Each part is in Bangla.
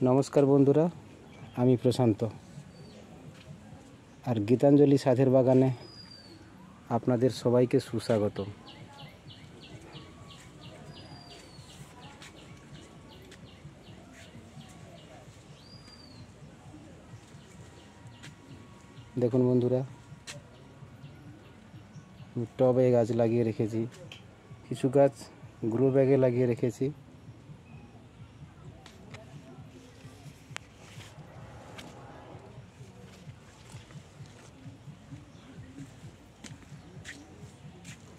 নমস্কার বন্ধুরা, আমি প্রশান্ত আর গীতাঞ্জলি সাধের বাগানে আপনাদের সবাইকে সুস্বাগত। দেখুন বন্ধুরা, টবে গাছ লাগিয়ে রেখেছি, কিছু গাছ গ্রো ব্যাগে লাগিয়ে রেখেছি।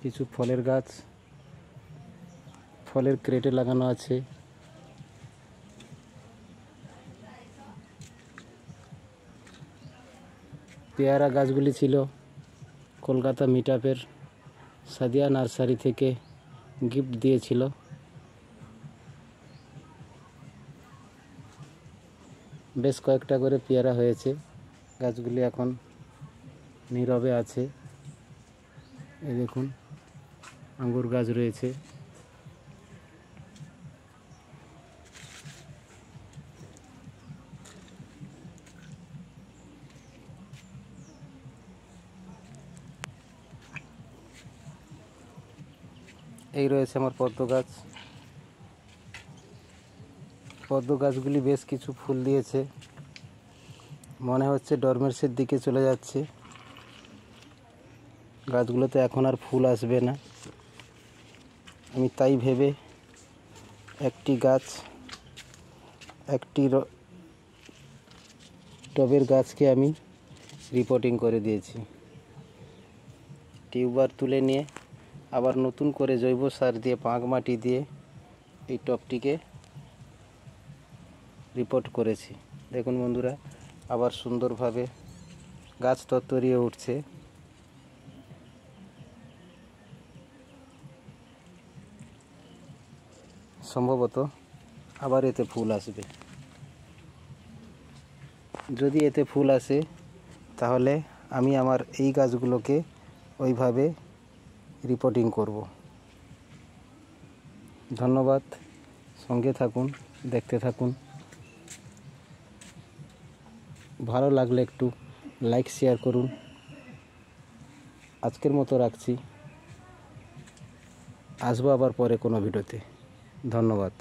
কিছু ফলের গাছ ফলের ক্রেটে লাগানো আছে। পেয়ারা গাছগুলি ছিল কলকাতা মিটআপের সাদিয়া নার্সারি থেকে গিফট দিয়েছিল। বেশ কয়েকটা করে পেয়ারা হয়েছে। গাছগুলি এখন নীরবে আছে। এই দেখুন, আঙ্গুর গাছ রয়েছে। এই রয়েছে আমার পদ্ম গাছ। পদ্ম গাছগুলি বেশ কিছু ফুল দিয়েছে, মনে হচ্ছে ডরমেন্সের দিকে চলে যাচ্ছে। গাছগুলোতে এখন আর ফুল আসবে না। আমি তাই ভেবে একটি টবের গাছকে আমি রিপোর্টিং করে দিয়েছি। টিউবার তুলে নিয়ে আবার নতুন করে জৈব সার দিয়ে পাঁক মাটি দিয়ে এই টবটিকে রিপোর্ট করেছি। দেখুন বন্ধুরা, আবার সুন্দরভাবে গাছ তরতরিয়ে উঠছে। সম্ভবত আবার এতে ফুল আসবে। যদি এতে ফুল আসে তাহলে আমি আমার এই গাছগুলোকে ওইভাবে রিপোর্টিং করব। ধন্যবাদ, সঙ্গে থাকুন, দেখতে থাকুন। ভালো লাগলে একটু লাইক শেয়ার করুন। আজকের মতো রাখছি, আসবো আবার পরে কোনো ভিডিওতে। ধন্যবাদ।